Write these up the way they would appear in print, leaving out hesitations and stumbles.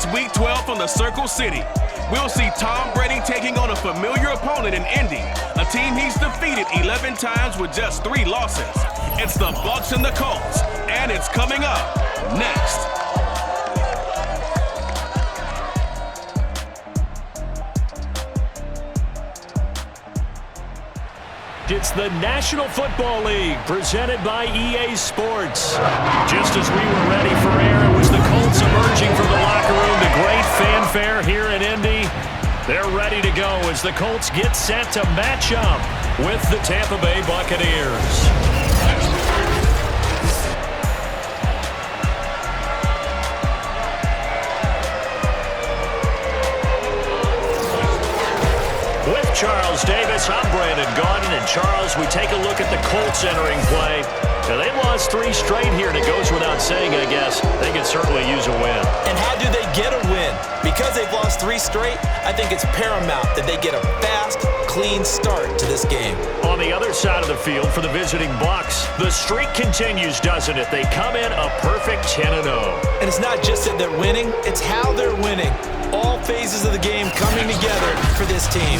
It's Week 12 from the Circle City. We'll see Tom Brady taking on a familiar opponent in Indy, a team he's defeated 11 times with just 3 losses. It's the Bucs and the Colts, and it's coming up next. It's the National Football League presented by EA Sports. Just as we were ready for air, it was the Colts emerging from the locker room to great fanfare here in Indy. They're ready to go as the Colts get set to match up with the Tampa Bay Buccaneers. Charles Davis, I'm Brandon Gaudin, and Charles, we take a look at the Colts entering play. Now, they lost 3 straight here, and it goes without saying, I guess, they could certainly use a win. And how do they get a win? Because they've lost 3 straight, I think it's paramount that they get a fast, clean start to this game. On the other side of the field for the visiting Bucs, the streak continues, doesn't it? They come in a perfect 10-0. And it's not just that they're winning, it's how they're winning. All phases of the game coming together for this team.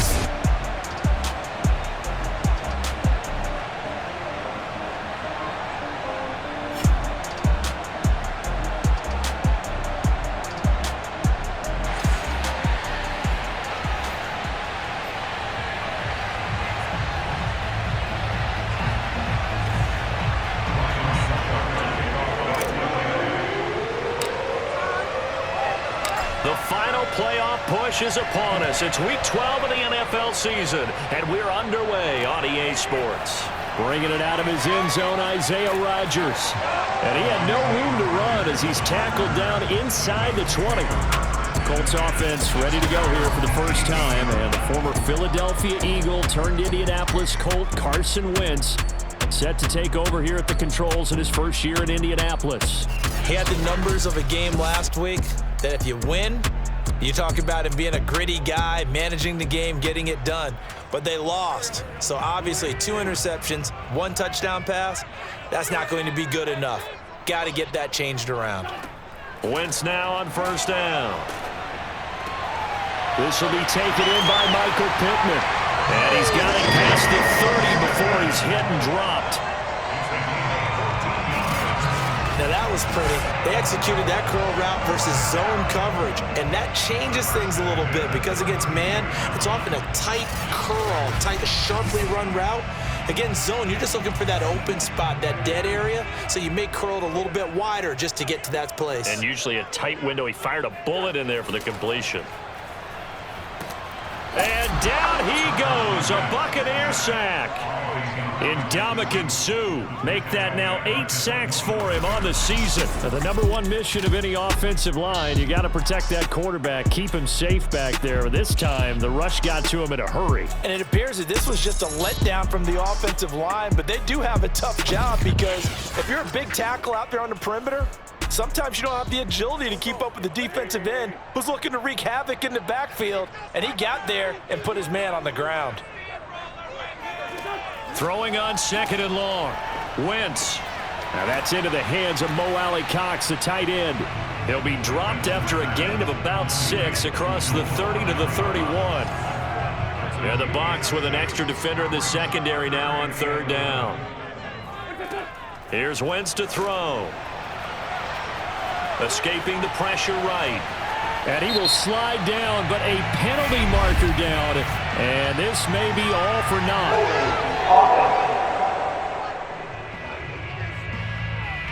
The final playoff push is upon us. It's Week 12 of the NFL season, and we're underway on EA Sports. Bringing it out of his end zone, Isaiah Rodgers. And he had no room to run as he's tackled down inside the 20. Colts offense ready to go here for the first time, and the former Philadelphia Eagle turned Indianapolis Colt Carson Wentz set to take over here at the controls in his first year in Indianapolis. He had the numbers of a game last week that if you win, you talk about him being a gritty guy, managing the game, getting it done. But they lost. So obviously 2 interceptions, 1 touchdown pass, that's not going to be good enough. Got to get that changed around. Wentz now on first down. This will be taken in by Michael Pittman. And he's got it past the 30 before he's hit and dropped. Now that was pretty. They executed that curl route versus zone coverage, and that changes things a little bit because against man, it's often a tight curl, tight, sharply run route. Against zone, you're just looking for that open spot, that dead area, so you make curl a little bit wider just to get to that place. And usually a tight window. He fired a bullet in there for the completion. And down he goes, a Buccaneer sack. Ndamukong Suh make that now 8 sacks for him on the season. Now, the #1 mission of any offensive line, you got to protect that quarterback, keep him safe back there. This time, the rush got to him in a hurry. And it appears that this was just a letdown from the offensive line, but they do have a tough job because if you're a big tackle out there on the perimeter, sometimes you don't have the agility to keep up with the defensive end who's looking to wreak havoc in the backfield, and he got there and put his man on the ground. Throwing on 2nd and long. Wentz. Now that's into the hands of Mo Alley-Cox, the tight end. He'll be dropped after a gain of about 6 across the 30 to the 31. And the Bucs with an extra defender in the secondary now on 3rd down. Here's Wentz to throw. Escaping the pressure right. And he will slide down, but a penalty marker down. And this may be all for naught.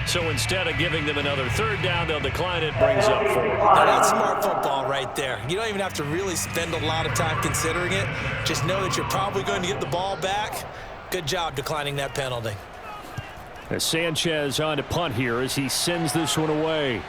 So instead of giving them another 3rd down, they'll decline it, brings up 4. Now that's smart football right there. You don't even have to really spend a lot of time considering it. Just know that you're probably going to get the ball back. Good job declining that penalty. As Sanchez on to punt here as he sends this one away.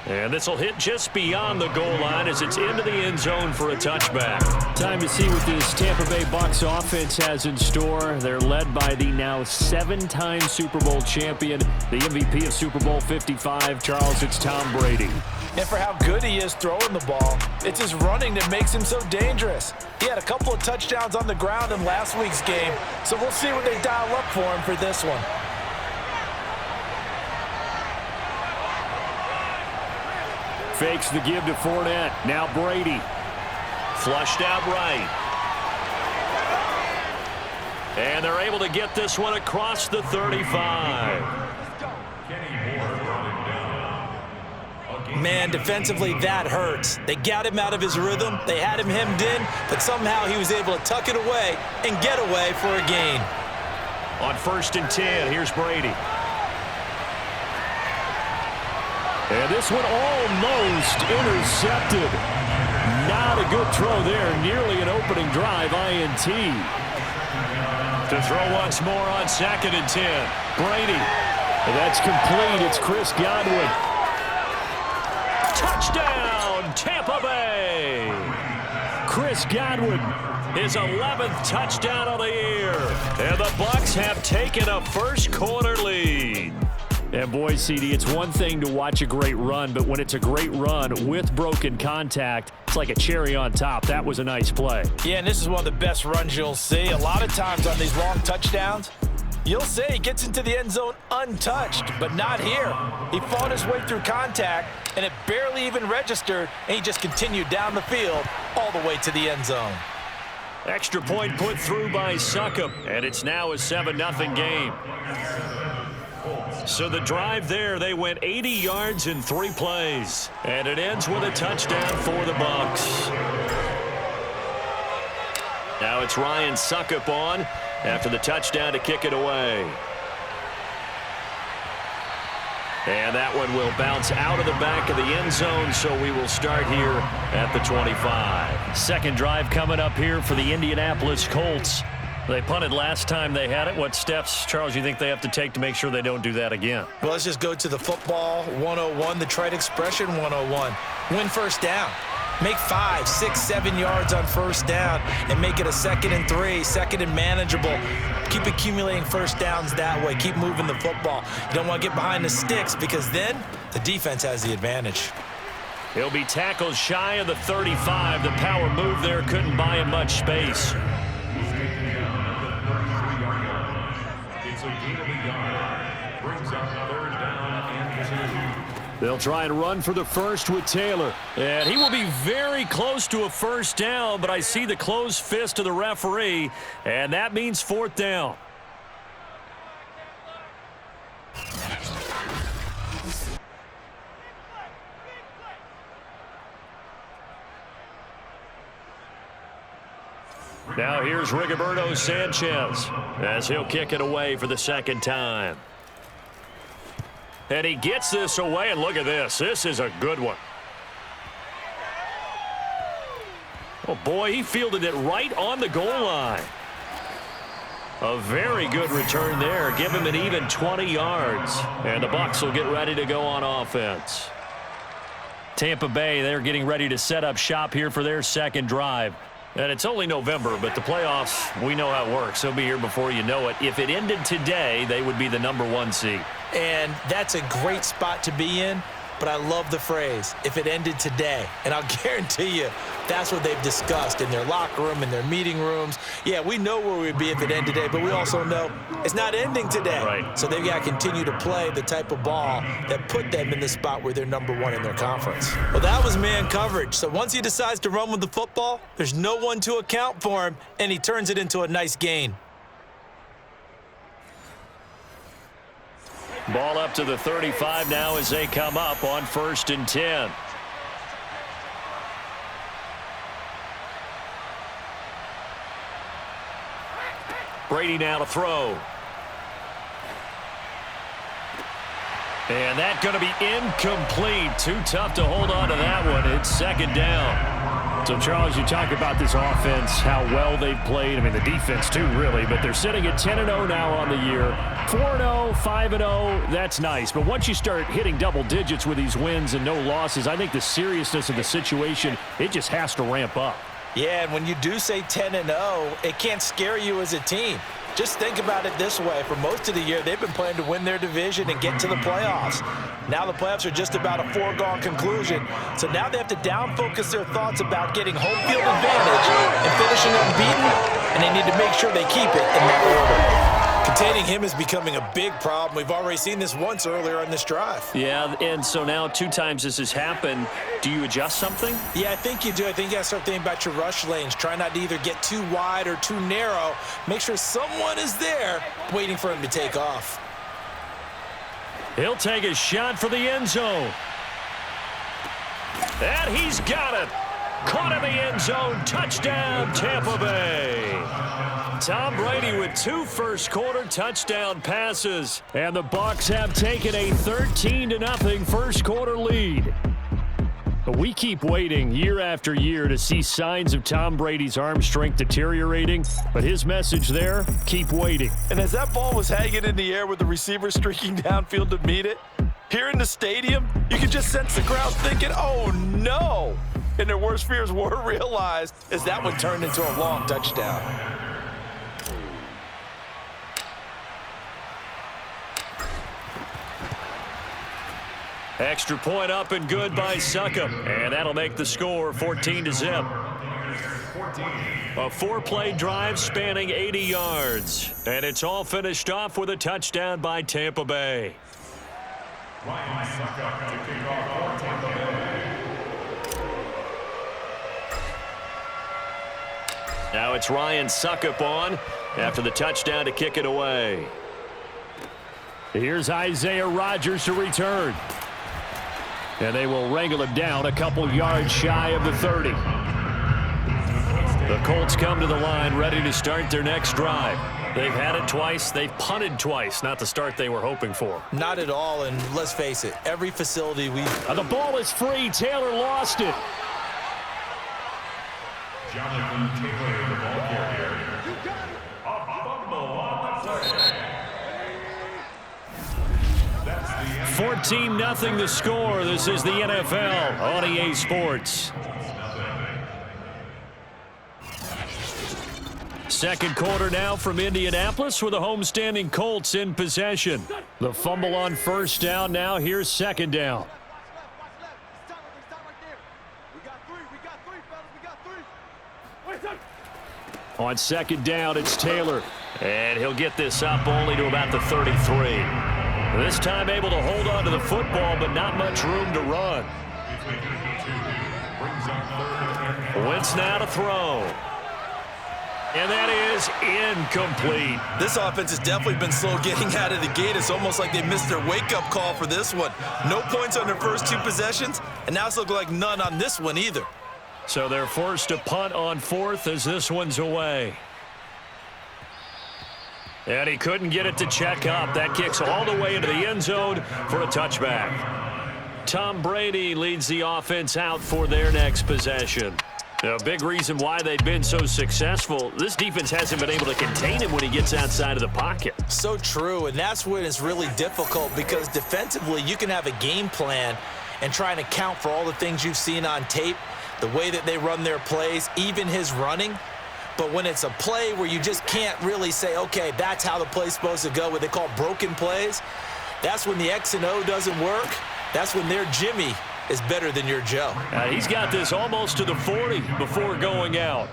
And this will hit just beyond the goal line as it's into the end zone for a touchback. Time to see what this Tampa Bay Bucs offense has in store. They're led by the now 7-time Super Bowl champion, the MVP of Super Bowl 55. Charles, it's Tom Brady. And for how good he is throwing the ball, it's his running that makes him so dangerous. He had a couple of touchdowns on the ground in last week's game, so we'll see what they dial up for him for this one. fakes the give to Fournette. Now Brady. Flushed out right. And they're able to get this one across the 35. Man, defensively, that hurts. They got him out of his rhythm. They had him hemmed in, but somehow he was able to tuck it away and get away for a gain. On 1st and 10, here's Brady. And this one almost intercepted. Not a good throw there. Nearly an opening drive, INT. To throw once more on 2nd and 10. Brady. And that's complete. It's Chris Godwin. Touchdown, Tampa Bay. Chris Godwin, his 11th touchdown of the year. And the Bucs have taken a first quarter lead. And boy, CD, it's one thing to watch a great run, but when it's a great run with broken contact, it's like a cherry on top. That was a nice play. Yeah, and this is one of the best runs you'll see. A lot of times on these long touchdowns, you'll say he gets into the end zone untouched, but not here. He fought his way through contact, and it barely even registered, and he just continued down the field all the way to the end zone. Extra point put through by Succop, and it's now a 7-0 game. So the drive there, they went 80 yards in 3 plays. And it ends with a touchdown for the Bucs. Now it's Ryan Succop on after the touchdown to kick it away. And that one will bounce out of the back of the end zone, so we will start here at the 25. Second drive coming up here for the Indianapolis Colts. They punted last time they had it. What steps, Charles, you think they have to take to make sure they don't do that again? Well, let's just go to the football 101, the trite expression 101. Win first down. Make 5, 6, 7 yards on first down and make it a 2nd and 3, 2nd and manageable. Keep accumulating first downs that way. Keep moving the football. You don't want to get behind the sticks because then the defense has the advantage. He'll be tackled shy of the 35. The power move there couldn't buy him much space. They'll try and run for the first with Taylor. And he will be very close to a first down, but I see the closed fist of the referee, and that means 4th down. Now here's Rigoberto Sanchez as he'll kick it away for the 2nd time. And he gets this away, and look at this. This is a good one. Oh, boy, he fielded it right on the goal line. A very good return there. Give him an even 20 yards. And the Bucs will get ready to go on offense. Tampa Bay, they're getting ready to set up shop here for their second drive. And it's only November, but the playoffs, we know how it works. They'll be here before you know it. If it ended today, they would be the #1 seed. And that's a great spot to be in, but I love the phrase, if it ended today. And I'll guarantee you, that's what they've discussed in their locker room, in their meeting rooms. Yeah, we know where we'd be if it ended today, but we also know it's not ending today. Right. So they've got to continue to play the type of ball that put them in the spot where they're #1 in their conference. Well, that was man coverage. So once he decides to run with the football, there's no one to account for him, and he turns it into a nice gain. Ball up to the 35 now as they come up on 1st and 10. Brady now to throw. And that's going to be incomplete. Too tough to hold on to that one. It's 2nd down. So, Charles, you talk about this offense, how well they've played. I mean, the defense, too, really. But they're sitting at 10-0 now on the year. 4-0, 5-0, that's nice. But once you start hitting double digits with these wins and no losses, I think the seriousness of the situation, it just has to ramp up. Yeah, and when you do say 10-0, it can't scare you as a team. Just think about it this way. For most of the year, they've been playing to win their division and get to the playoffs. Now the playoffs are just about a foregone conclusion. So now they have to down-focus their thoughts about getting home field advantage and finishing unbeaten, and they need to make sure they keep it in that order. Containing him is becoming a big problem. We've already seen this once earlier on this drive. Yeah, and so now 2 times this has happened. Do you adjust something? Yeah, I think you do. I think you got to start thinking about your rush lanes. Try not to either get too wide or too narrow. Make sure someone is there waiting for him to take off. He'll take a shot for the end zone. And he's got it. Caught in the end zone. Touchdown, Tampa Bay. Tom Brady with 2 first-quarter touchdown passes. And the Bucs have taken a 13-0 first-quarter lead. We keep waiting year after year to see signs of Tom Brady's arm strength deteriorating, but his message there, keep waiting. And as that ball was hanging in the air with the receiver streaking downfield to meet it, here in the stadium, you can just sense the crowd thinking, oh no! And their worst fears were realized as that one turned into a long touchdown. Extra point up and good by Succop. And that'll make the score 14-0. A 4-play drive spanning 80 yards. And it's all finished off with a touchdown by Tampa Bay. Ryan Succop to kick off for Tampa Bay. Now it's Ryan Succop on after the touchdown to kick it away. Here's Isaiah Rodgers to return. And they will wrangle him down a couple yards shy of the 30. The Colts come to the line ready to start their next drive. They've had it twice. They've punted twice. Not the start they were hoping for. Not at all, and let's face it, every facility the ball is free. Taylor lost it. Jonathan Taylor, the ball carrier. A fumble on the play. 14-0 the score. This is the NFL on EA Sports. Second quarter now from Indianapolis with the homestanding Colts in possession. The fumble on first down. Now here's second down. On second down, it's Taylor. And he'll get this up only to about the 33. This time able to hold on to the football, but not much room to run. Wentz now to throw. And that is incomplete. This offense has definitely been slow getting out of the gate. It's almost like they missed their wake-up call for this one. No points on their first 2 possessions, and now it's looking like none on this one either. So they're forced to punt on fourth as this one's away. And he couldn't get it to check up. That kicks all the way into the end zone for a touchback. Tom Brady leads the offense out for their next possession. A big reason why they've been so successful, this defense hasn't been able to contain him when he gets outside of the pocket. So true, and that's when it's really difficult because defensively you can have a game plan and trying to account for all the things you've seen on tape, the way that they run their plays, even his running. But when it's a play where you just can't really say, okay, that's how the play's supposed to go, what they call broken plays, that's when the X and O doesn't work. That's when their Jimmy is better than your Joe. He's got this almost to the 40 before going out.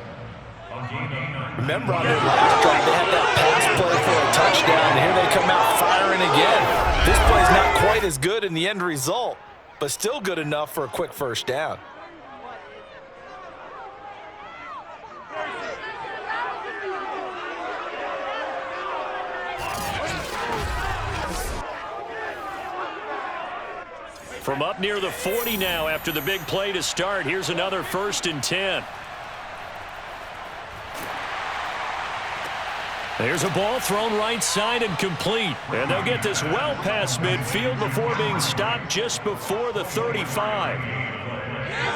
Remember on their last drive, they had that pass play for a touchdown, and here they come out firing again. This play's not quite as good in the end result, but still good enough for a quick first down. From up near the 40 now after the big play to start. Here's another 1st and 10. There's a ball thrown right side and complete. And they'll get this well past midfield before being stopped just before the 35.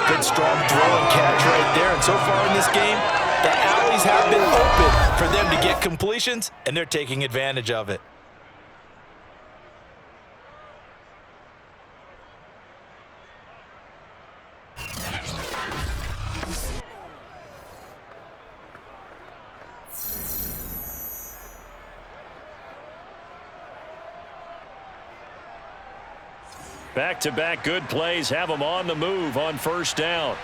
Good strong throw and catch right there. And so far in this game, the alleys have been open for them to get completions, and they're taking advantage of it. Back-to-back good plays have them on the move on first down.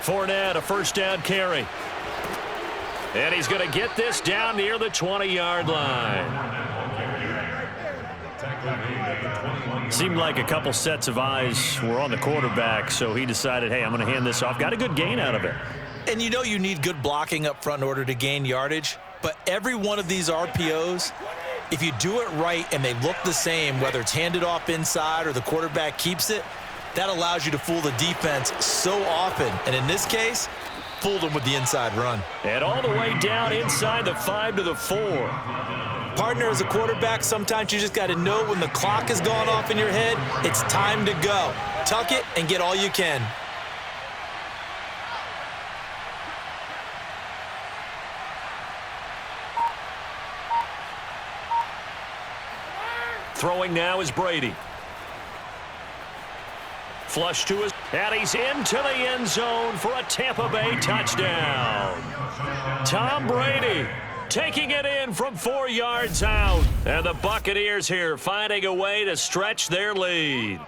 Fournette, a first down carry. And he's going to get this down near the 20-yard line. Seemed like a couple sets of eyes were on the quarterback, so he decided, hey, I'm going to hand this off. Got a good gain out of it. And you know you need good blocking up front in order to gain yardage, but every one of these RPOs, if you do it right and they look the same, whether it's handed off inside or the quarterback keeps it, that allows you to fool the defense so often. And in this case, fooled them with the inside run. And all the way down inside the 5 to the 4. Partner, as a quarterback, sometimes you just got to know when the clock has gone off in your head, it's time to go. Tuck it and get all you can. Throwing now is Brady. Flush to his, and he's into the end zone for a Tampa Bay touchdown. Tom Brady taking it in from 4 yards out. And the Buccaneers here finding a way to stretch their lead.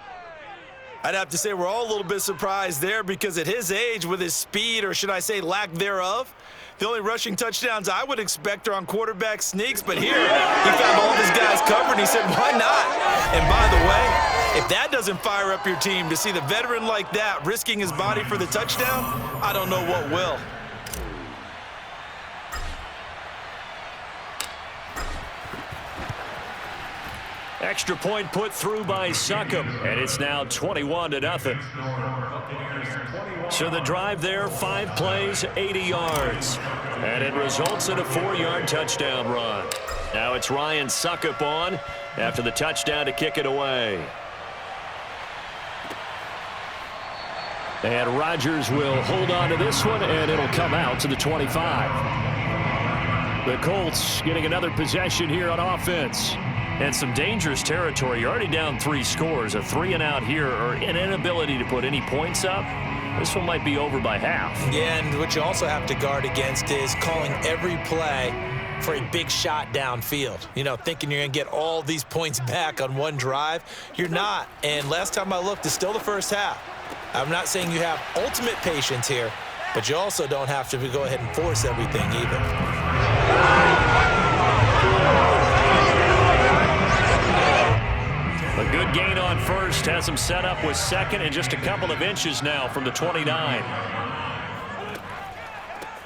I'd have to say we're all a little bit surprised there because at his age, with his speed, or should I say lack thereof, the only rushing touchdowns I would expect are on quarterback sneaks, but here he found all of his guys covered and he said, why not? And by the way, if that doesn't fire up your team to see the veteran like that risking his body for the touchdown, I don't know what will. Extra point put through by Succop, and it's now 21-0. So the drive there, 5 plays, 80 yards. And it results in a 4-yard touchdown run. Now it's Ryan Succop on after the touchdown to kick it away. And Rodgers will hold on to this one, and it'll come out to the 25. The Colts getting another possession here on offense. And some dangerous territory. You're already down 3 scores. A 3-and-out here, or an inability to put any points up. This one might be over by half. Yeah, and what you also have to guard against is calling every play for a big shot downfield. You know, thinking you're going to get all these points back on one drive. You're not. And last time I looked, it's still the first half. I'm not saying you have ultimate patience here, but you also don't have to go ahead and force everything either. A good gain on first has him set up with second and just a couple of inches now from the 29.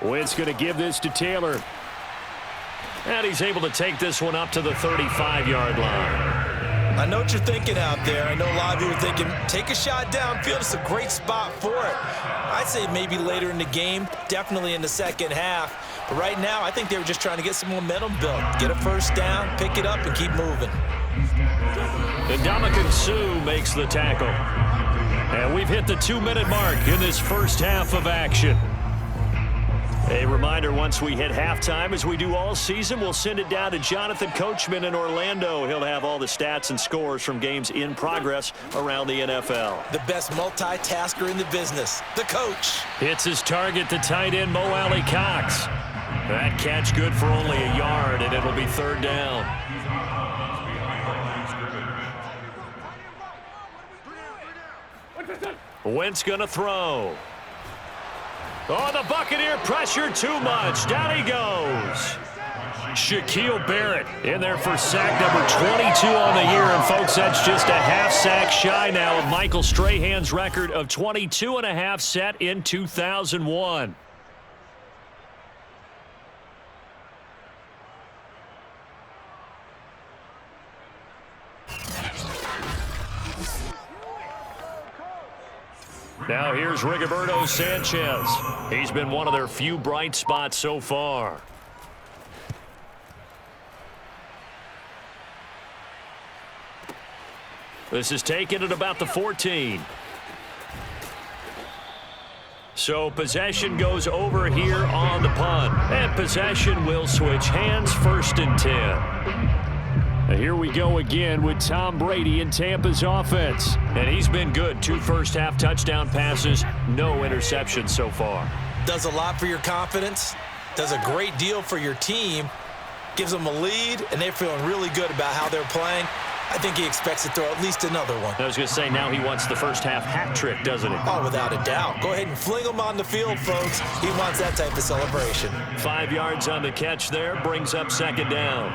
Wentz going to give this to Taylor. And he's able to take this one up to the 35-yard line. I know what you're thinking out there. I know a lot of you are thinking, take a shot downfield. It's a great spot for it. I'd say maybe later in the game, definitely in the second half. But right now, I think they were just trying to get some momentum built. Get a first down, pick it up, and keep moving. Ndamukong Suh makes the tackle. And we've hit the 2-minute mark in this first half of action. A reminder, once we hit halftime, as we do all season, we'll send it down to Jonathan Coachman in Orlando. He'll have all the stats and scores from games in progress around the NFL. The best multitasker in the business, the coach. Hits his target, the tight end, Mo Alley Cox. That catch good for only a yard, and it'll be 3rd down. Wentz gonna throw. Oh, the Buccaneer pressure too much. Down he goes. Shaquille Barrett in there for sack number 22 on the year. And, folks, that's just a half sack shy now of Michael Strahan's record of 22.5 set in 2001. Now here's Rigoberto Sanchez. He's been one of their few bright spots so far. This is taken at about the 14. So possession goes over here on the punt. And possession will switch hands, 1st and 10. And here we go again with Tom Brady in Tampa's offense. And he's been good. 2 first-half touchdown passes, no interceptions so far. Does a lot for your confidence, does a great deal for your team, gives them a lead, and they're feeling really good about how they're playing. I think he expects to throw at least another one. I was going to say, now he wants the first half hat trick, doesn't he? Oh, without a doubt. Go ahead and fling him on the field, folks. He wants that type of celebration. 5 yards on the catch there, brings up second down.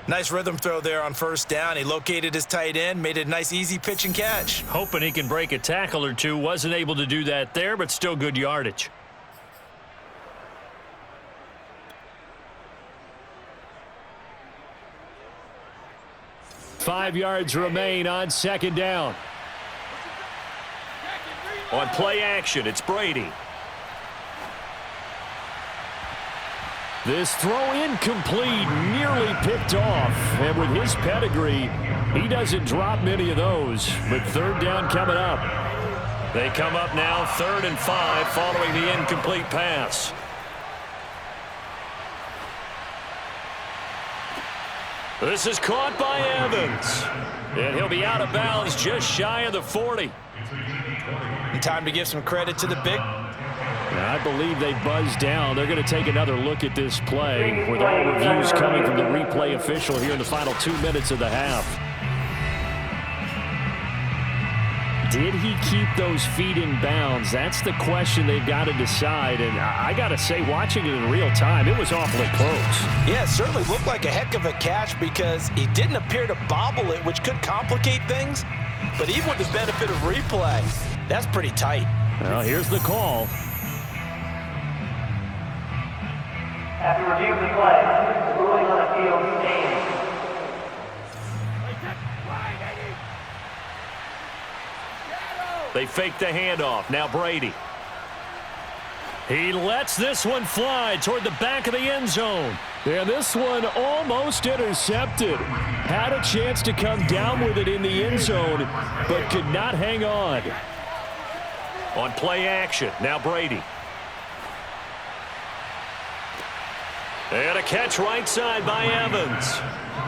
Nice rhythm throw there on first down. He located his tight end, made it a nice, easy pitch and catch. Hoping he can break a tackle or two. Wasn't able to do that there, but still good yardage. Five yards remain on second down. On play action, it's Brady. This throw incomplete, nearly picked off. And with his pedigree, he doesn't drop many of those. But third down coming up. They come up now 3rd and 5 following the incomplete pass. This is caught by Evans. And he'll be out of bounds just shy of the 40. And time to give some credit to the big. I believe they buzzed down. They're going to take another look at this play with all reviews coming from the replay official here in the final 2 minutes of the half. Did he keep those feet in bounds? That's the question they've got to decide. And I got to say, watching it in real time, it was awfully close. Yeah, it certainly looked like a heck of a catch because he didn't appear to bobble it, which could complicate things. But even with the benefit of replay, that's pretty tight. Well, here's the call. After review of the play, the ruling on appeal stands. They fake the handoff. Now Brady. He lets this one fly toward the back of the end zone. And this one almost intercepted. Had a chance to come down with it in the end zone, but could not hang on. On play action, now Brady. And a catch right side by Evans.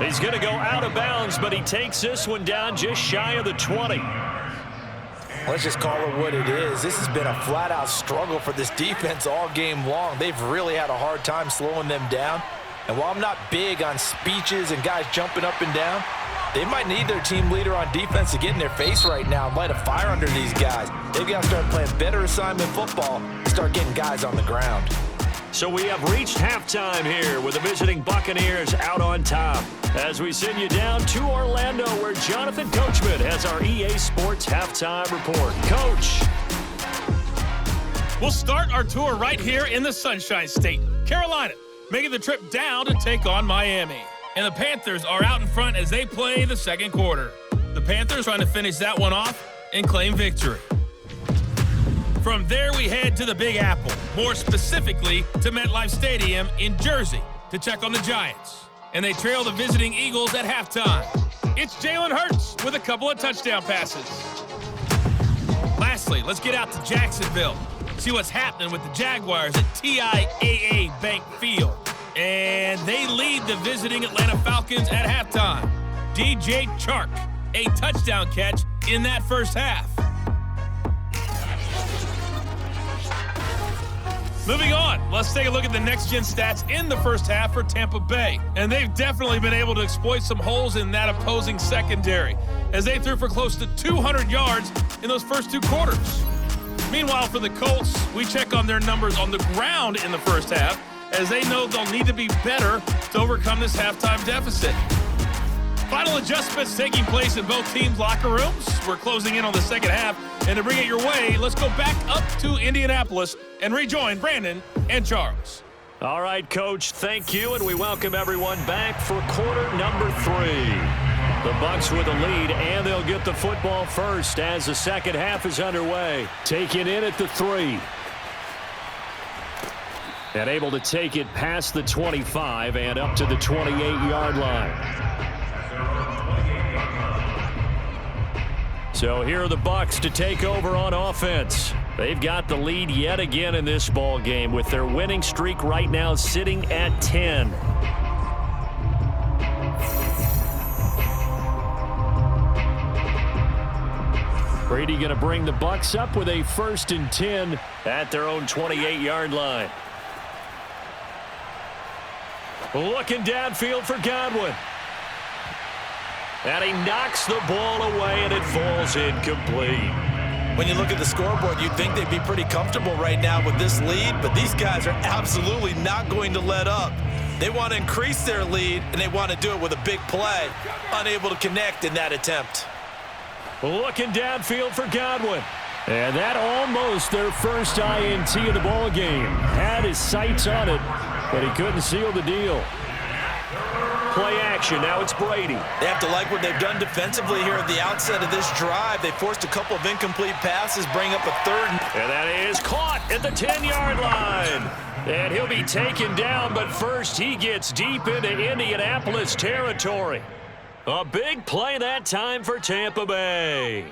He's going to go out of bounds, but he takes this one down just shy of the 20. Let's just call it what it is. This has been a flat-out struggle for this defense all game long. They've really had a hard time slowing them down. And while I'm not big on speeches and guys jumping up and down, they might need their team leader on defense to get in their face right now and light a fire under these guys. They've got to start playing better assignment football and start getting guys on the ground. So we have reached halftime here with the visiting Buccaneers out on top. As we send you down to Orlando, where Jonathan Coachman has our EA Sports halftime report. Coach. We'll start our tour right here in the Sunshine State, Carolina, making the trip down to take on Miami. And the Panthers are out in front as they play the second quarter. The Panthers trying to finish that one off and claim victory. From there, we head to the Big Apple, more specifically to MetLife Stadium in Jersey to check on the Giants. And they trail the visiting Eagles at halftime. It's Jalen Hurts with a couple of touchdown passes. Lastly, let's get out to Jacksonville, see what's happening with the Jaguars at TIAA Bank Field. And they lead the visiting Atlanta Falcons at halftime. DJ Chark, a touchdown catch in that first half. Moving on, let's take a look at the next-gen stats in the first half for Tampa Bay. And they've definitely been able to exploit some holes in that opposing secondary, as they threw for close to 200 yards in those first two quarters. Meanwhile, for the Colts, we check on their numbers on the ground in the first half, as they know they'll need to be better to overcome this halftime deficit. Final adjustments taking place in both teams' locker rooms. We're closing in on the second half, and to bring it your way, let's go back up to Indianapolis and rejoin Brandon and Charles. All right, Coach, thank you, and we welcome everyone back for quarter number 3. The Bucs with the lead, and they'll get the football first as the second half is underway. Taken in at the 3. And able to take it past the 25 and up to the 28-yard line. So here are the Bucs to take over on offense. They've got the lead yet again in this ball game with their winning streak right now sitting at 10. Brady going to bring the Bucs up with a 1st and 10 at their own 28-yard line. Looking downfield for Godwin. And he knocks the ball away, and it falls incomplete. When you look at the scoreboard, you'd think they'd be pretty comfortable right now with this lead, but these guys are absolutely not going to let up. They want to increase their lead, and they want to do it with a big play. Unable to connect in that attempt. Looking downfield for Godwin. And that almost their first INT of the ball game. Had his sights on it, but he couldn't seal the deal. Play action. Now it's Brady. They have to like what they've done defensively here at the outset of this drive. They forced a couple of incomplete passes, bring up a third. And that is caught at the 10-yard line. And he'll be taken down, but first he gets deep into Indianapolis territory. A big play that time for Tampa Bay.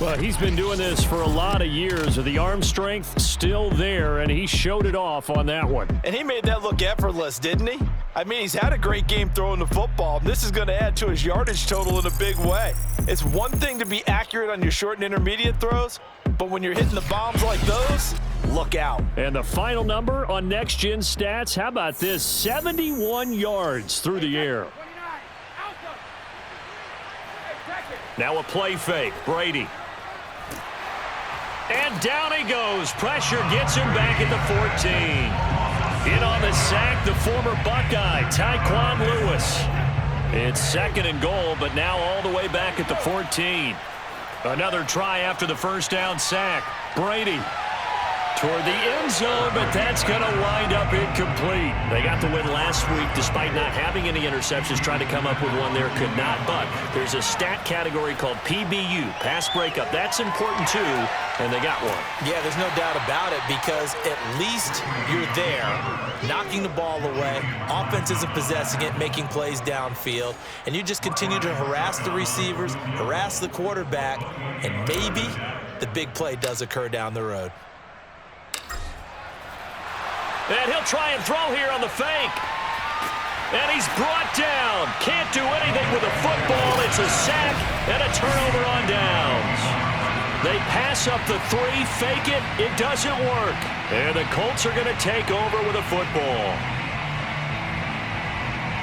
Well, he's been doing this for a lot of years. The arm strength still there, and he showed it off on that one. And he made that look effortless, didn't he? I mean, he's had a great game throwing the football. This is going to add to his yardage total in a big way. It's one thing to be accurate on your short and intermediate throws, but when you're hitting the bombs like those, look out. And the final number on Next Gen Stats, how about this? 71 yards through the air. Now a play fake. Brady. And down he goes. Pressure gets him back at the 14. In on the sack, the former Buckeye, Tyquan Lewis. It's 2nd and goal, but now all the way back at the 14. Another try after the first down sack. Brady toward the end zone, but that's going to wind up incomplete. They got the win last week despite not having any interceptions. Tried to come up with one there, could not. But there's a stat category called PBU, pass breakup. That's important too, and they got one. Yeah, there's no doubt about it because at least you're there, knocking the ball away. Offense isn't possessing it, making plays downfield. And you just continue to harass the receivers, harass the quarterback, and maybe the big play does occur down the road. And he'll try and throw here on the fake. And he's brought down. Can't do anything with a football. It's a sack and a turnover on downs. They pass up the 3, fake it. It doesn't work. And the Colts are going to take over with a football.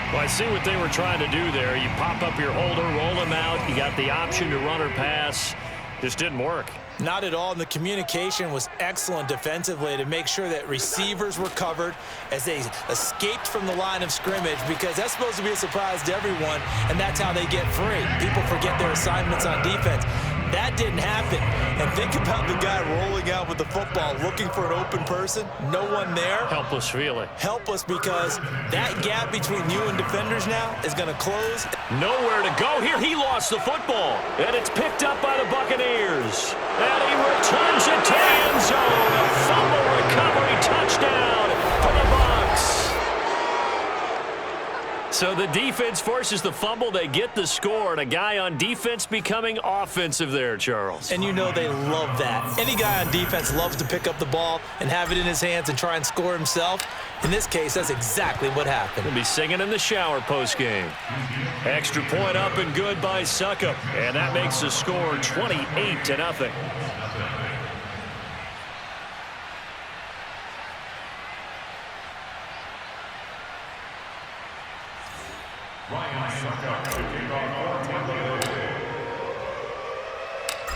Well, I see what they were trying to do there. You pop up your holder, roll him out. You got the option to run or pass. Just didn't work. Not at all, and the communication was excellent defensively to make sure that receivers were covered as they escaped from the line of scrimmage, because that's supposed to be a surprise to everyone, and that's how they get free. People forget their assignments on defense. That didn't happen. And think about the guy rolling out with the football, looking for an open person, no one there. Helpless feeling. Helpless because that gap between you and defenders now is going to close. Nowhere to go here. He lost the football, and it's picked up by the Buccaneers. And he returns it to the end zone. A fumble recovery touchdown for the Bucs. So the defense forces the fumble. They get the score, and a guy on defense becoming offensive there, Charles. And you know they love that. Any guy on defense loves to pick up the ball and have it in his hands and try and score himself. In this case, that's exactly what happened. He'll be singing in the shower postgame. Extra point up and good by Suckup. And that makes the score 28-0.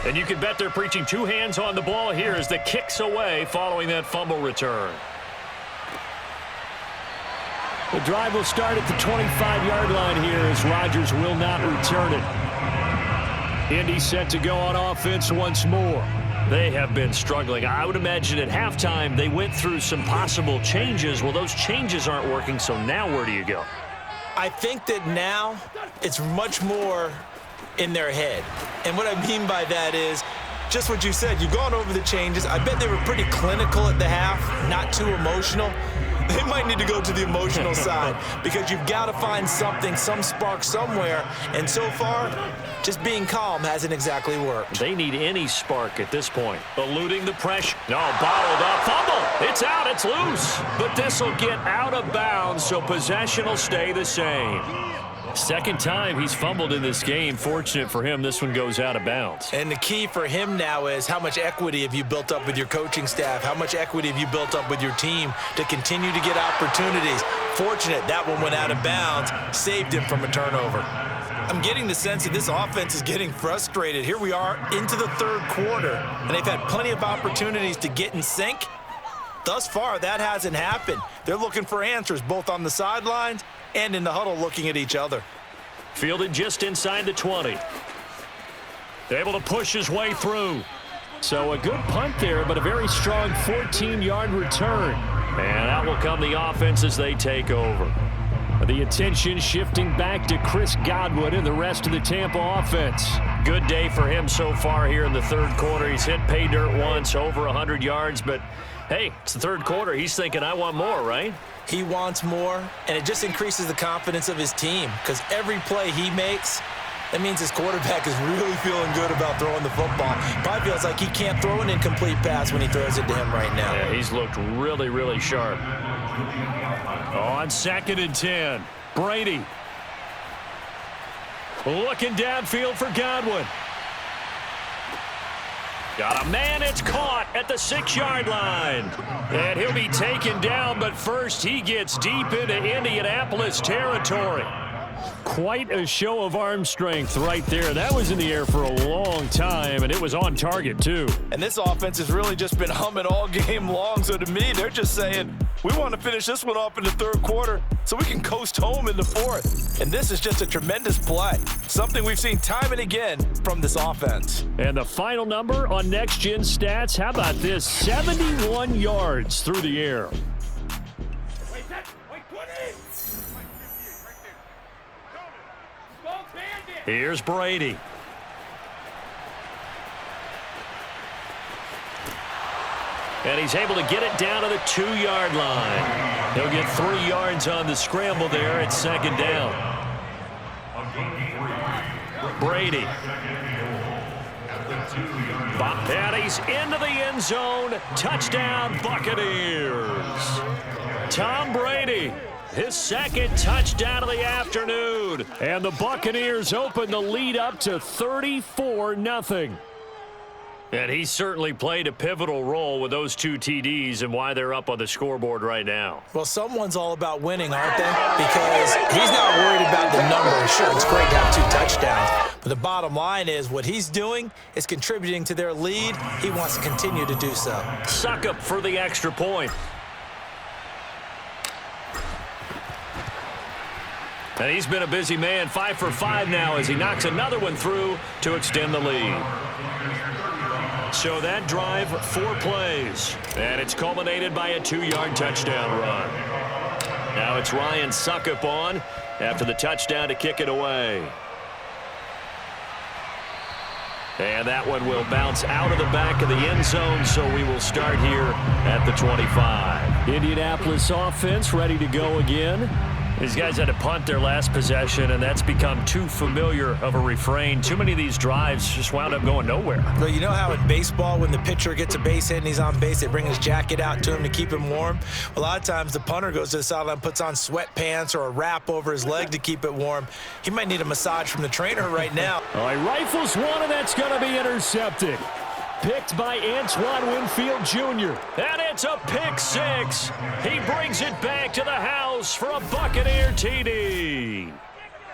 And you can bet they're preaching 2 hands on the ball here as the kick's away following that fumble return. The drive will start at the 25-yard line here as Rodgers will not return it. Indy set to go on offense once more. They have been struggling. I would imagine at halftime they went through some possible changes. Well, those changes aren't working, so now where do you go? I think that now it's much more in their head. And what I mean by that is just what you said. You've gone over the changes. I bet they were pretty clinical at the half, not too emotional. They might need to go to the emotional side because you've got to find something, some spark somewhere. And so far, just being calm hasn't exactly worked. They need any spark at this point. Eluding the pressure. No, bottled up. Fumble. It's out. It's loose. But this will get out of bounds, so possession will stay the same. Second time he's fumbled in this game. Fortunate for him, this one goes out of bounds. And the key for him now is how much equity have you built up with your coaching staff? How much equity have you built up with your team to continue to get opportunities? Fortunate that one went out of bounds, saved him from a turnover. I'm getting the sense that this offense is getting frustrated. Here we are into the third quarter, and they've had plenty of opportunities to get in sync. Thus far, that hasn't happened. They're looking for answers both on the sidelines and in the huddle looking at each other. Fielded just inside the 20. Able to push his way through. So a good punt there, but a very strong 14-yard return. And out will come the offense as they take over. The attention shifting back to Chris Godwin and the rest of the Tampa offense. Good day for him so far here in the third quarter. He's hit pay dirt once, over 100 yards, but hey, it's the third quarter. He's thinking, I want more, right? He wants more, and it just increases the confidence of his team because every play he makes, that means his quarterback is really feeling good about throwing the football. Probably feels like he can't throw an incomplete pass when he throws it to him right now. Yeah, he's looked really, really sharp. On 2nd and 10, Brady. Looking downfield for Godwin. Got a man, it's caught at the 6-yard line. And he'll be taken down, but first he gets deep into Indianapolis territory. Quite a show of arm strength right there. That was in the air for a long time, and it was on target, too. And this offense has really just been humming all game long, so to me, they're just saying, we want to finish this one off in the third quarter so we can coast home in the fourth. And this is just a tremendous play, something we've seen time and again from this offense. And the final number on Next Gen Stats, how about this? 71 yards through the air. Here's Brady. And he's able to get it down to the 2-yard line. He'll get 3 yards on the scramble there at 2nd down. Brady. And he's into the end zone. Touchdown, Buccaneers. Tom Brady. His 2nd touchdown of the afternoon. And the Buccaneers open the lead up to 34-0. And he certainly played a pivotal role with those 2 TDs and why they're up on the scoreboard right now. Well, someone's all about winning, aren't they? Because he's not worried about the number. Sure, it's great to have 2 touchdowns. But the bottom line is what he's doing is contributing to their lead. He wants to continue to do so. Suckup for the extra point. And he's been a busy man, 5 for 5 now as he knocks another one through to extend the lead. So that drive, 4 plays. And it's culminated by a 2-yard touchdown run. Now it's Ryan Suckup on after the touchdown to kick it away. And that one will bounce out of the back of the end zone, so we will start here at the 25. Indianapolis offense ready to go again. These guys had to punt their last possession, and that's become too familiar of a refrain. Too many of these drives just wound up going nowhere. Well, you know how in baseball, when the pitcher gets a base hit and he's on base, they bring his jacket out to him to keep him warm? A lot of times the punter goes to the sideline, puts on sweatpants or a wrap over his leg to keep it warm. He might need a massage from the trainer right now. All right, rifles one, and that's going to be intercepted. Picked by Antoine Winfield Jr. And it's a pick 6. He brings it back to the house for a Buccaneer TD.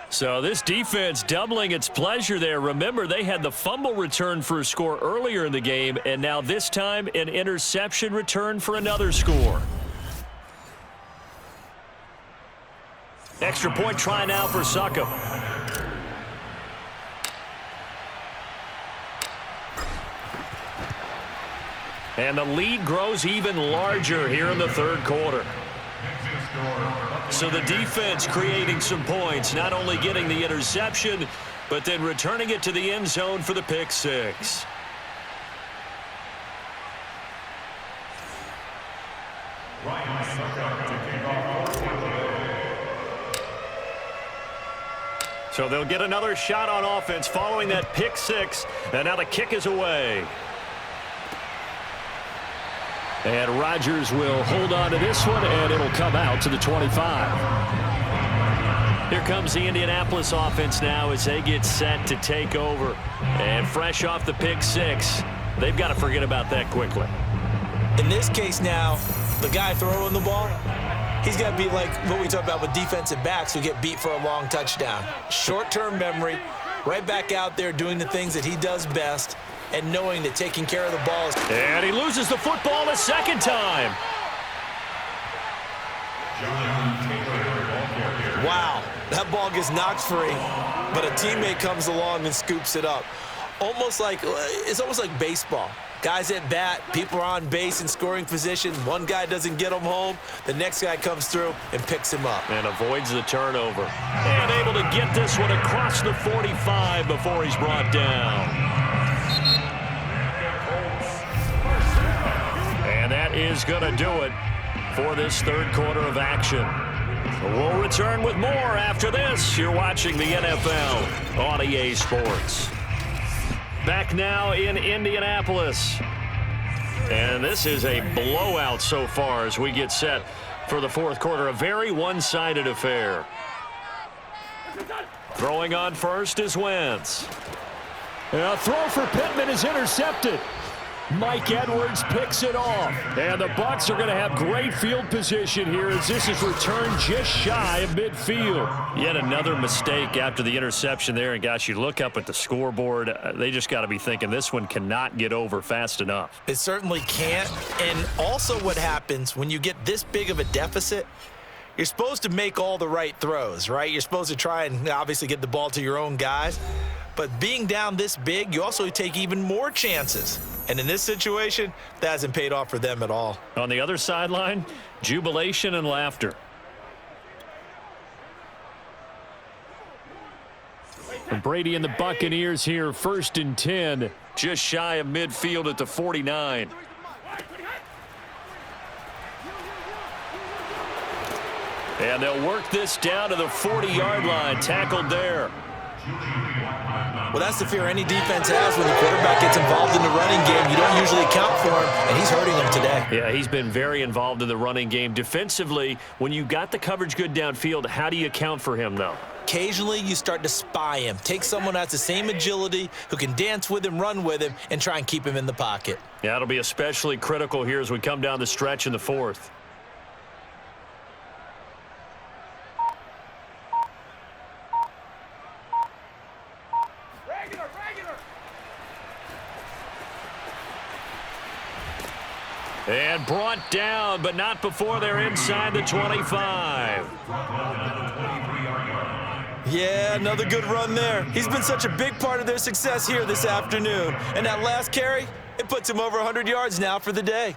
So this defense doubling its pleasure there. Remember, they had the fumble return for a score earlier in the game, and now this time an interception return for another score. Extra point try now for Suckup. And the lead grows even larger here in the third quarter. So the defense creating some points, not only getting the interception, but then returning it to the end zone for the pick 6. So they'll get another shot on offense following that pick 6, and now the kick is away. And Rodgers will hold on to this one, and it'll come out to the 25. Here comes the Indianapolis offense now as they get set to take over. And fresh off the pick 6, they've got to forget about that quickly. In this case now, the guy throwing the ball, He's got to be like what we talk about with defensive backs who get beat for a long touchdown. Short-term memory, right back out there doing the things that he does best and knowing that taking care of the ball is... And he loses the football a second time. Wow, that ball gets knocked free, but a teammate comes along and scoops it up. It's almost like baseball. Guys at bat, people are on base in scoring position. One guy doesn't get him home. The next guy comes through and picks him up. And avoids the turnover. And able to get this one across the 45 before he's brought down. And that is going to do it for this third quarter of action. We'll return with more after this. You're watching the NFL on EA Sports. Back now in Indianapolis. And this is a blowout so far as we get set for the fourth quarter. A very one-sided affair. Throwing on first is Wentz. A throw for Pittman is intercepted. Mike Edwards picks it off. And the Bucs are going to have great field position here as this is returned just shy of midfield. Yet another mistake after the interception there. And, gosh, you look up at the scoreboard, they just got to be thinking this one cannot get over fast enough. It certainly can't. And also what happens when you get this big of a deficit, you're supposed to make all the right throws, right? You're supposed to try and obviously get the ball to your own guys. But being down this big, you also take even more chances. And in this situation, that hasn't paid off for them at all. On the other sideline, jubilation and laughter. And Brady and the Buccaneers here, 1st and 10. Just shy of midfield at the 49. And they'll work this down to the 40-yard line. Tackled there. Well, that's the fear any defense has when the quarterback gets involved in the running game. You don't usually account for him, and he's hurting him today. Yeah, he's been very involved in the running game. Defensively, when you got the coverage good downfield, how do you account for him, though? Occasionally, you start to spy him. Take someone that's the same agility, who can dance with him, run with him, and try and keep him in the pocket. Yeah, it'll be especially critical here as we come down the stretch in the fourth. And brought down, but not before they're inside the 25. Yeah, another good run there. He's been such a big part of their success here this afternoon. And that last carry, it puts him over 100 yards now for the day.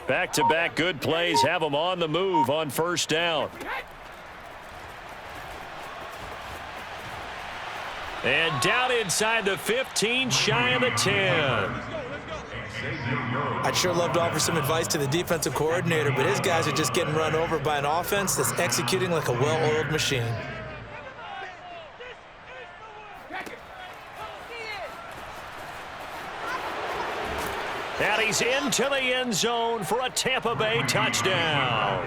Back-to-back good plays have them on the move on first down. And down inside the 15, shy of the 10. I'd sure love to offer some advice to the defensive coordinator, but his guys are just getting run over by an offense that's executing like a well-oiled machine. And he's into the end zone for a Tampa Bay touchdown.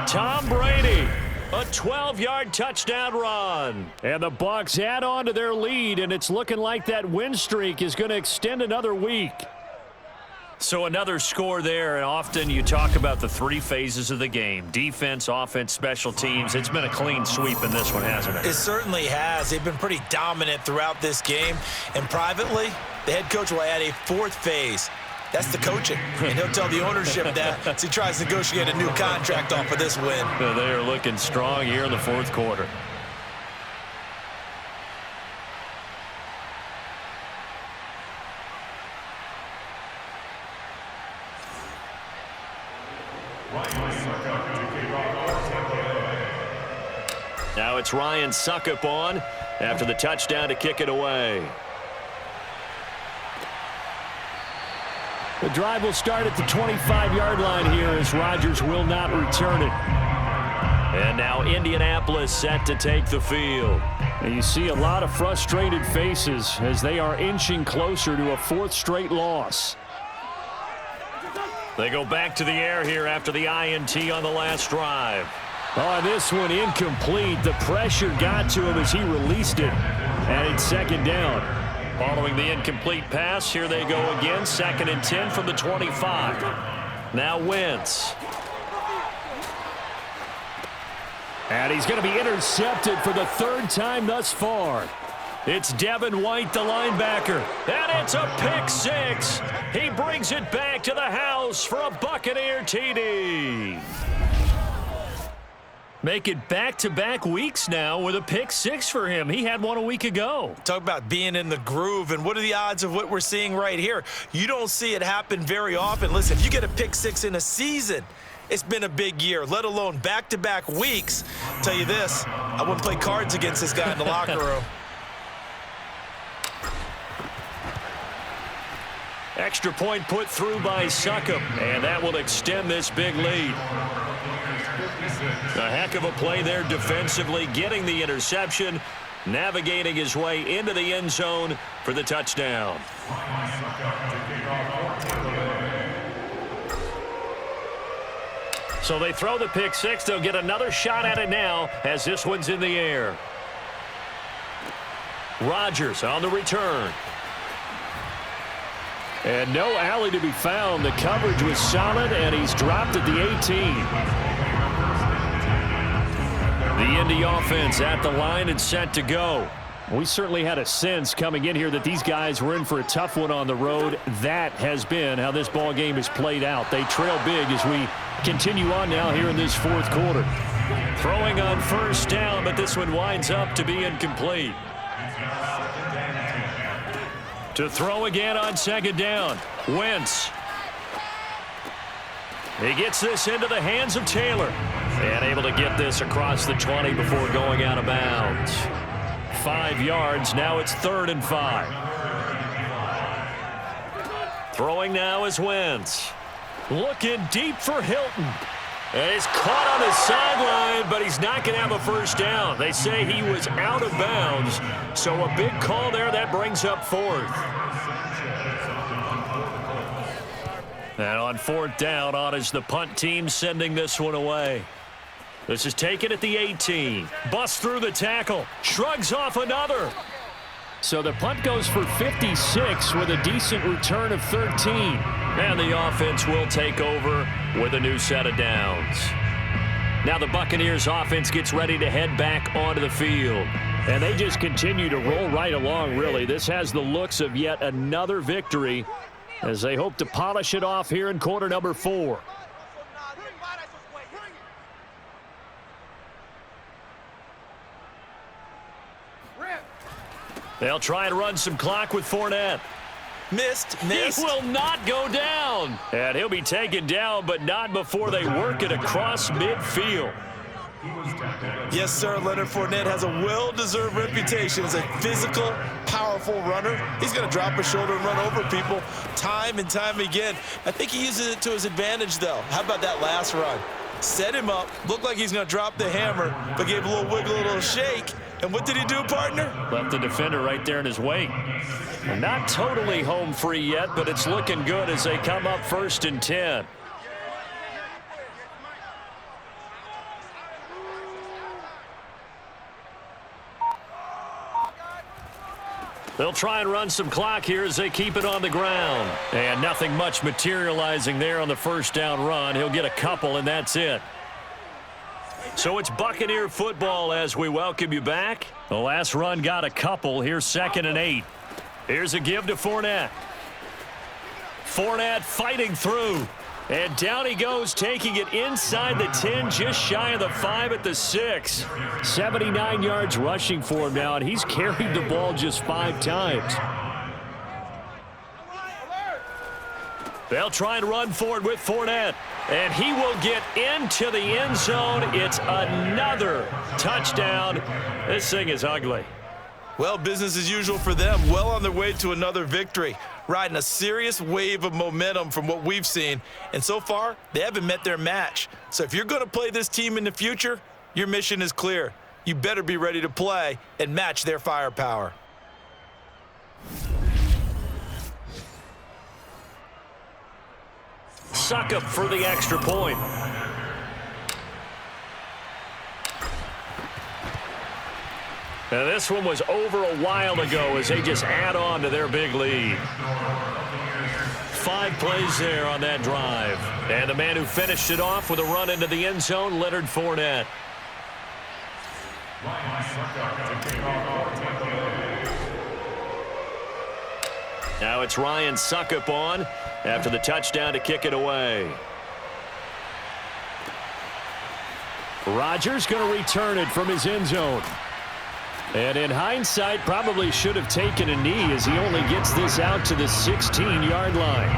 Tom Brady, a 12-yard touchdown run. And the Bucs add on to their lead, and it's looking like that win streak is going to extend another week. So another score there, and often you talk about the three phases of the game. Defense, offense, special teams. It's been a clean sweep in this one, hasn't it? It certainly has. They've been pretty dominant throughout this game. And privately, the head coach will add a fourth phase. That's the coaching. And he'll tell the ownership that as he tries to negotiate a new contract off of this win. They are looking strong here in the fourth quarter. Now it's Ryan Suckup on after the touchdown to kick it away. The drive will start at the 25-yard line here as Rodgers will not return it. And now Indianapolis set to take the field. And you see a lot of frustrated faces as they are inching closer to a fourth straight loss. They go back to the air here after the INT on the last drive. Oh, this one incomplete. The pressure got to him as he released it. And it's second down. Following the incomplete pass, here they go again. 2nd and 10 from the 25. Now Wentz. And he's going to be intercepted for the 3rd time thus far. It's Devin White, the linebacker. And it's a pick 6. He brings it back to the house for a Buccaneer TD. Make it back-to-back weeks now with a pick 6 for him. He had one a week ago. Talk about being in the groove, and what are the odds of what we're seeing right here? You don't see it happen very often. Listen, if you get a pick 6 in a season, it's been a big year, let alone back-to-back weeks. I'll tell you this, I wouldn't play cards against this guy in the locker room. Extra point put through by Succop, and that will extend this big lead. A heck of a play there defensively, getting the interception, navigating his way into the end zone for the touchdown. So they throw the pick 6. They'll get another shot at it now as this one's in the air. Rodgers on the return. And no alley to be found. The coverage was solid, and he's dropped at the 18. The Indy offense at the line and set to go. We certainly had a sense coming in here that these guys were in for a tough one on the road. That has been how this ball game has played out. They trail big as we continue on now here in this 4th quarter. Throwing on 1st down, but this one winds up to be incomplete. To throw again on 2nd down. Wentz. He gets this into the hands of Taylor. And able to get this across the 20 before going out of bounds. 5 yards. Now it's 3rd and 5. Throwing now is Wentz. Looking deep for Hilton. And he's caught on his sideline, but he's not going to have a 1st down. They say he was out of bounds. So a big call there that brings up 4th. And on 4th down, on is the punt team sending this one away. This is taken at the 18. Busts through the tackle. Shrugs off another. So the punt goes for 56 with a decent return of 13. And the offense will take over with a new set of downs. Now the Buccaneers offense gets ready to head back onto the field. And they just continue to roll right along, really. This has the looks of yet another victory as they hope to polish it off here in quarter number 4. They'll try and run some clock with Fournette. Missed. He will not go down. And he'll be taken down, but not before they work it across midfield. Yes, sir. Leonard Fournette has a well-deserved reputation as a physical, powerful runner. He's going to drop his shoulder and run over people time and time again. I think he uses it to his advantage, though. How about that last run? Set him up, looked like he's going to drop the hammer, but gave a little wiggle, a little shake. And what did he do, partner? Left the defender right there in his wake. Not totally home free yet, but it's looking good as they come up 1st and 10. They'll try and run some clock here as they keep it on the ground. And nothing much materializing there on the 1st down run. He'll get a couple, and that's it. So it's Buccaneer football as we welcome you back. The last run got a couple. Here's 2nd and 8. Here's a give to Fournette. Fournette fighting through. And down he goes, taking it inside the 10, just shy of the 5 at the 6. 79 yards rushing for him now, and he's carried the ball just 5 times. They'll try and run forward with Fournette. And he will get into the end zone. It's another touchdown. This thing is ugly. Well, business as usual for them. Well on their way to another victory. Riding a serious wave of momentum from what we've seen. And so far, they haven't met their match. So if you're going to play this team in the future, your mission is clear. You better be ready to play and match their firepower. Succop for the extra point. And this one was over a while ago as they just add on to their big lead. 5 plays there on that drive. And the man who finished it off with a run into the end zone, Leonard Fournette. Now it's Ryan Succop on after the touchdown to kick it away. Rodgers going to return it from his end zone. And in hindsight, probably should have taken a knee as he only gets this out to the 16-yard line.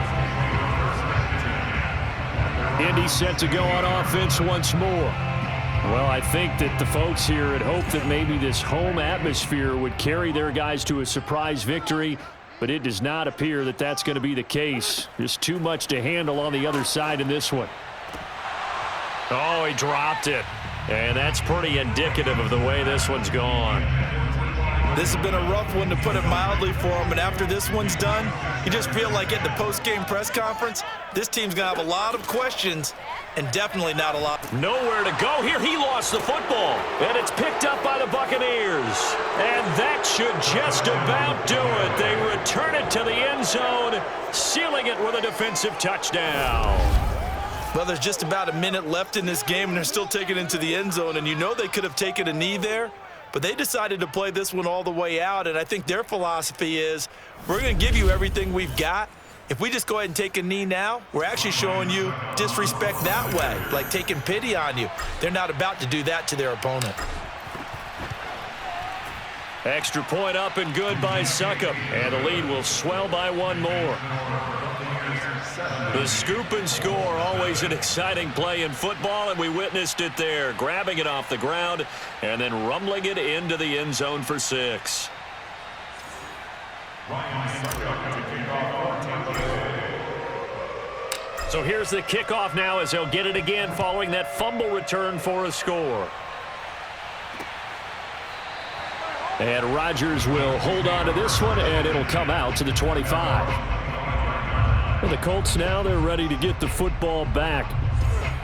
Indy set to go on offense once more. Well, I think that the folks here had hoped that maybe this home atmosphere would carry their guys to a surprise victory, but it does not appear that that's going to be the case. Just too much to handle on the other side in this one. Oh, he dropped it. And that's pretty indicative of the way this one's gone. This has been a rough one, to put it mildly, for him. And after this one's done, you just feel like at the post-game press conference, this team's going to have a lot of questions and definitely not a lot. Nowhere to go here. He lost the football. And it's picked up by the Buccaneers. And that should just about do it. They return it to the end zone, sealing it with a defensive touchdown. Well, there's just about a minute left in this game, and they're still taking it into the end zone. And you know they could have taken a knee there, but they decided to play this one all the way out. And I think their philosophy is, we're going to give you everything we've got. If we just go ahead and take a knee now, we're actually showing you disrespect that way, like taking pity on you. They're not about to do that to their opponent. Extra point up and good by Succop. And the lead will swell by one more. The scoop and score, always an exciting play in football, and we witnessed it there. Grabbing it off the ground and then rumbling it into the end zone for 6. So here's the kickoff now as they'll get it again following that fumble return for a score. And Rodgers will hold on to this one, and it'll come out to the 25. And the Colts now, they're ready to get the football back.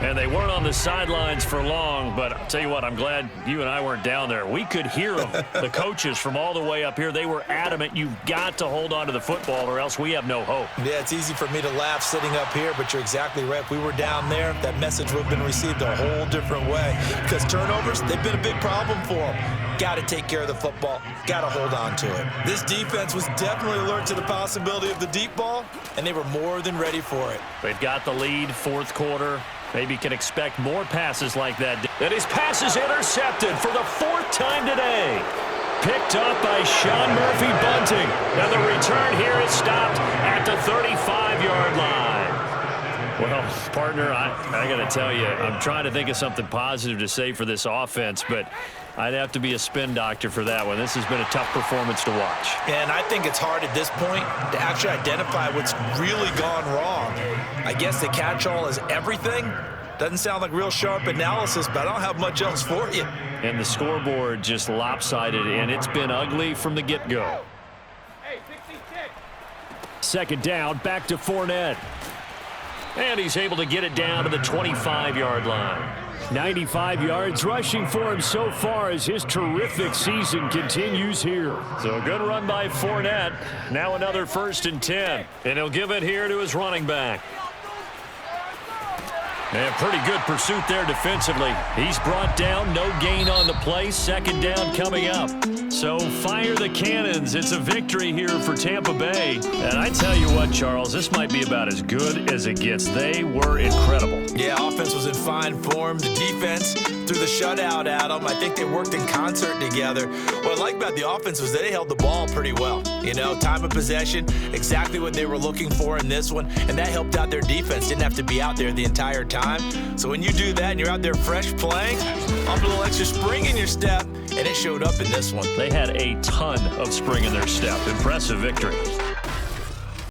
And they weren't on the sidelines for long, but I'll tell you what, I'm glad you and I weren't down there. We could hear them, the coaches from all the way up here. They were adamant, you've got to hold on to the football or else we have no hope. Yeah, it's easy for me to laugh sitting up here, but you're exactly right. If we were down there, that message would have been received a whole different way. Because turnovers, they've been a big problem for them. Got to take care of the football. Got to hold on to it. This defense was definitely alert to the possibility of the deep ball, and they were more than ready for it. They've got the lead, fourth quarter. Maybe can expect more passes like that. And his pass is intercepted for the 4th time today. Picked up by Sean Murphy-Bunting. And the return here is stopped at the 35-yard line. Well, partner, I got to tell you, I'm trying to think of something positive to say for this offense, but I'd have to be a spin doctor for that one. This has been a tough performance to watch. And I think it's hard at this point to actually identify what's really gone wrong. I guess the catch-all is everything. Doesn't sound like real sharp analysis, but I don't have much else for you. And the scoreboard just lopsided, and it's been ugly from the get-go. Second down, back to Fournette. And he's able to get it down to the 25-yard line. 95 yards rushing for him so far as his terrific season continues here. So a good run by Fournette. Now another 1st and 10. And he'll give it here to his running back. And pretty good pursuit there defensively. He's brought down, no gain on the play. Second down coming up. So fire the cannons. It's a victory here for Tampa Bay. And I tell you what, Charles, this might be about as good as it gets. They were incredible. Yeah, offense was in fine form. The defense threw the shutout at them. I think they worked in concert together. What I like about the offense was they held the ball pretty well. You know, time of possession, exactly what they were looking for in this one. And that helped out their defense. Didn't have to be out there the entire time. So when you do that and you're out there fresh playing, a little extra spring in your step, and it showed up in this one. They had a ton of spring in their step. Impressive victory.